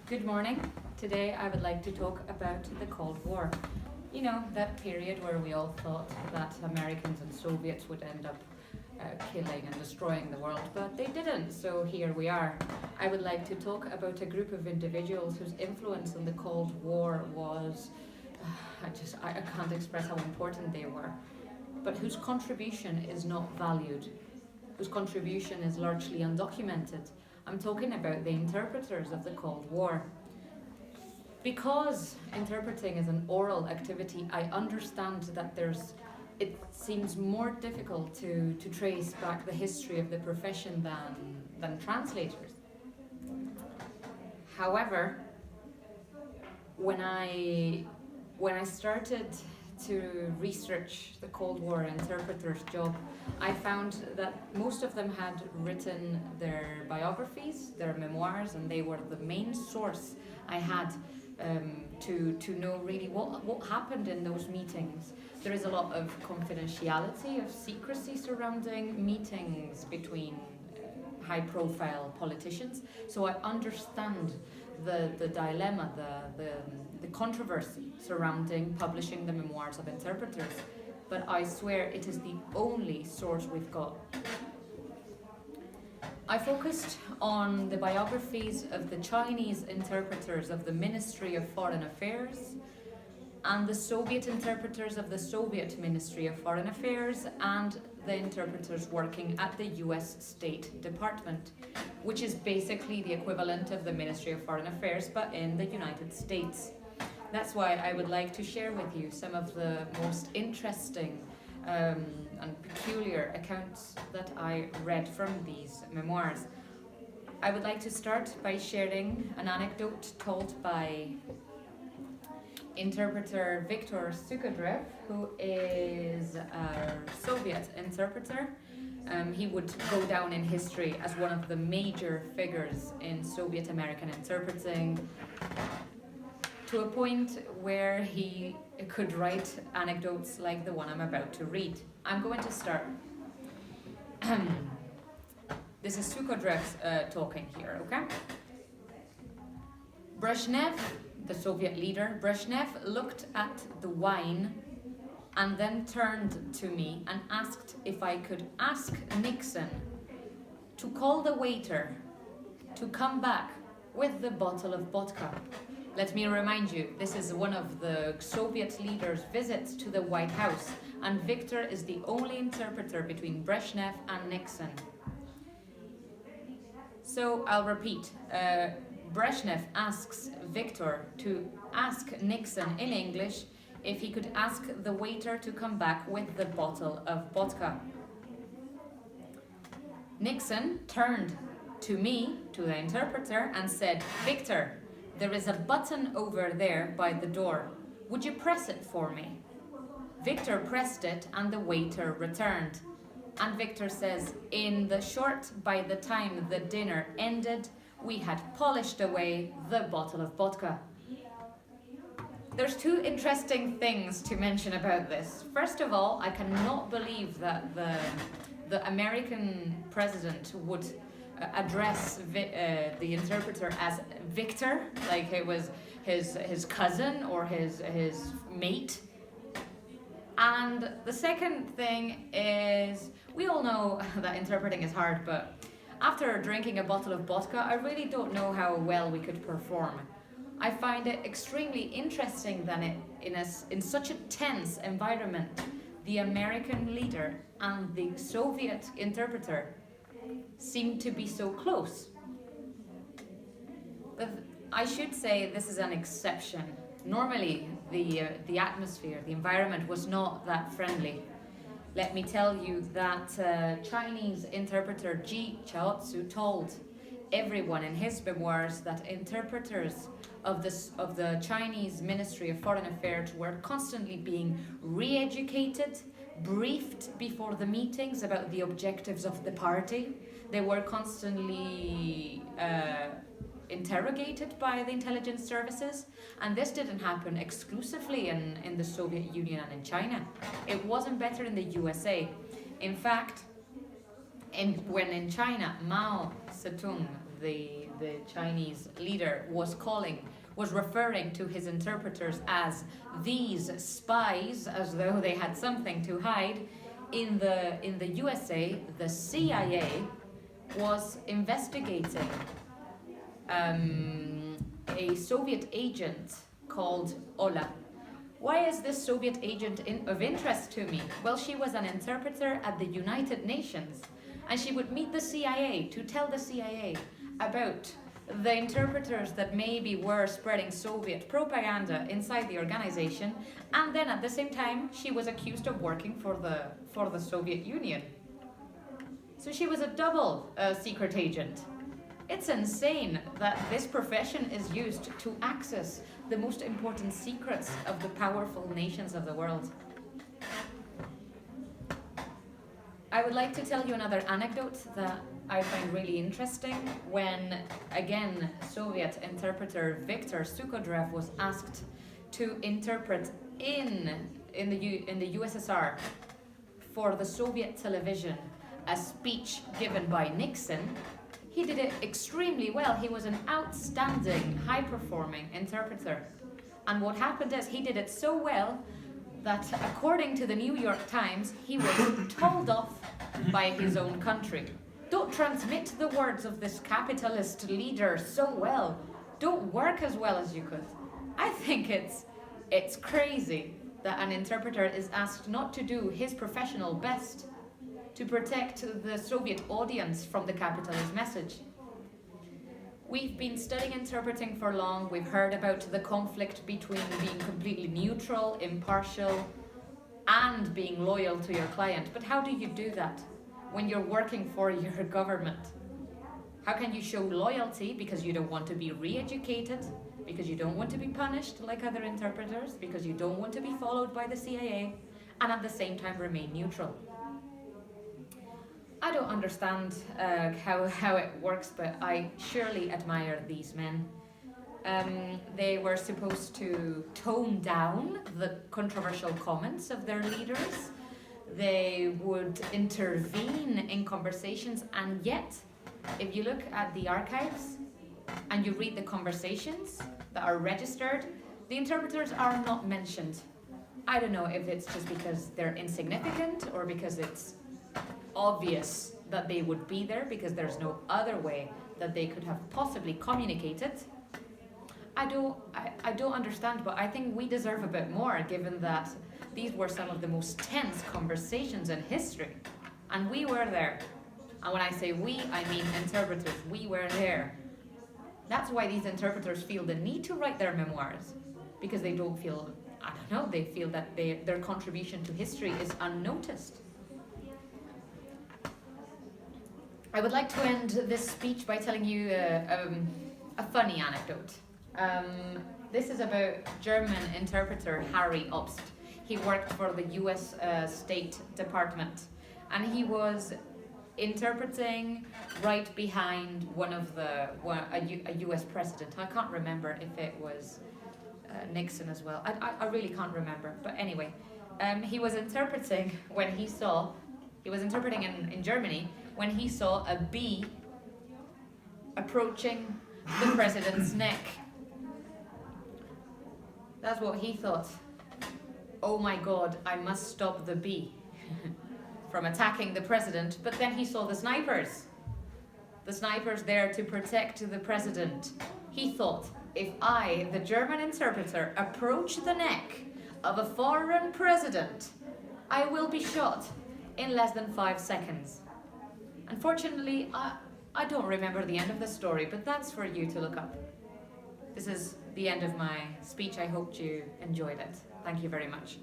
Good morning. Today I would like to talk about the Cold War. You know, that period where we all thought that Americans and Soviets would end up killing and destroying the world, but they didn't, so here we are. I would like to talk about a group of individuals whose influence in the Cold War was, I can't express how important they were, but whose contribution is not valued, whose contribution is largely undocumented. I'm talking about the interpreters of the Cold War. Because interpreting is an oral activity, I understand that it seems more difficult to trace back the history of the profession than translators. However, when I started to research the Cold War interpreter's job, I found that most of them had written their biographies, their memoirs, and they were the main source I had to know really what happened in those meetings. There is a lot of confidentiality, of secrecy surrounding meetings between high-profile politicians. So I understand the dilemma, the controversy surrounding publishing the memoirs of interpreters. But I swear it is the only source we've got. I focused on the biographies of the Chinese interpreters of the Ministry of Foreign Affairs and the Soviet interpreters of the Soviet Ministry of Foreign Affairs and the interpreters working at the US State Department, which is basically the equivalent of the Ministry of Foreign Affairs but in the United States. That's why I would like to share with you some of the most interesting and peculiar accounts that I read from these memoirs. I would like to start by sharing an anecdote told by interpreter Viktor Sukhodrev, who is a Soviet interpreter. He would go down in history as one of the major figures in Soviet American interpreting, to a point where he could write anecdotes like the one I'm about to read. I'm going to start. This is Sukhodrev talking here, okay? Brezhnev, the Soviet leader, Brezhnev looked at the wine and then turned to me and asked if I could ask Nixon to call the waiter to come back with the bottle of vodka. Let me remind you, this is one of the Soviet leaders' visits to the White House, and Viktor is the only interpreter between Brezhnev and Nixon. So I'll repeat. Brezhnev asks Viktor to ask Nixon in English if he could ask the waiter to come back with the bottle of vodka. Nixon turned to me, to the interpreter, and said, "Viktor, there is a button over there by the door. Would you press it for me?" Viktor pressed it and the waiter returned. And Viktor says, by the time the dinner ended, we had polished away the bottle of vodka. There's two interesting things to mention about this. First of all, I cannot believe that the American president would address the interpreter as Viktor, like it was his cousin or his mate. And the second thing is, we all know that interpreting is hard, but after drinking a bottle of vodka, I really don't know how well we could perform. I find it extremely interesting that in such a tense environment, the American leader and the Soviet interpreter seem to be so close. But I should say this is an exception. Normally, the atmosphere, the environment was not that friendly. Let me tell you that Chinese interpreter Chaozhu told everyone in his memoirs that interpreters of the Chinese Ministry of Foreign Affairs were constantly being re-educated, briefed before the meetings about the objectives of the party. They were constantly interrogated by the intelligence services, and this didn't happen exclusively in the Soviet Union and in China. It wasn't better in the USA. In fact, when in China, Mao Zedong the Chinese leader was referring to his interpreters as these spies, as though they had something to hide. In the USA, the CIA was investigating a Soviet agent called Ola. Why is this Soviet agent of interest to me? Well, she was an interpreter at the United Nations, and she would meet the CIA to tell the CIA about the interpreters that maybe were spreading Soviet propaganda inside the organization, and then at the same time she was accused of working for the Soviet Union. So she was a double secret agent. It's insane that this profession is used to access the most important secrets of the powerful nations of the world. I would like to tell you another anecdote that I find really interesting. When, again, Soviet interpreter Viktor Sukhodrev was asked to interpret in the USSR for the Soviet television a speech given by Nixon, he did it extremely well. He was an outstanding, high-performing interpreter. And what happened is he did it so well that, according to the New York Times, he was told off by his own country. Don't transmit the words of this capitalist leader so well. Don't work as well as you could. I think it's crazy that an interpreter is asked not to do his professional best to protect the Soviet audience from the capitalist message. We've been studying interpreting for long. We've heard about the conflict between being completely neutral, impartial, and being loyal to your client. But how do you do that when you're working for your government? How can you show loyalty because you don't want to be re-educated, because you don't want to be punished like other interpreters, because you don't want to be followed by the CIA, and at the same time remain neutral? I don't understand how it works, but I surely admire these men. They were supposed to tone down the controversial comments of their leaders. They would intervene in conversations, and yet, if you look at the archives and you read the conversations that are registered, the interpreters are not mentioned. I don't know if it's just because they're insignificant or because it's obvious that they would be there because there's no other way that they could have possibly communicated. I don't understand, but I think we deserve a bit more, given that these were some of the most tense conversations in history, and we were there. And when I say we, I mean interpreters. We were there. That's why these interpreters feel the need to write their memoirs, because they don't feel, I don't know, they feel that their contribution to history is unnoticed. I would like to end this speech by telling you a funny anecdote. This is about German interpreter Harry Obst. He worked for the US State Department, and he was interpreting right behind a US president. I can't remember if it was Nixon as well. I really can't remember. But anyway, he was interpreting in Germany when he saw a bee approaching the president's neck. That's what he thought. Oh my God, I must stop the bee from attacking the president. But then he saw the snipers there to protect the president. He thought, if I, the German interpreter, approach the neck of a foreign president, I will be shot in less than 5 seconds. Unfortunately, I don't remember the end of the story, but that's for you to look up. This is the end of my speech. I hope you enjoyed it. Thank you very much.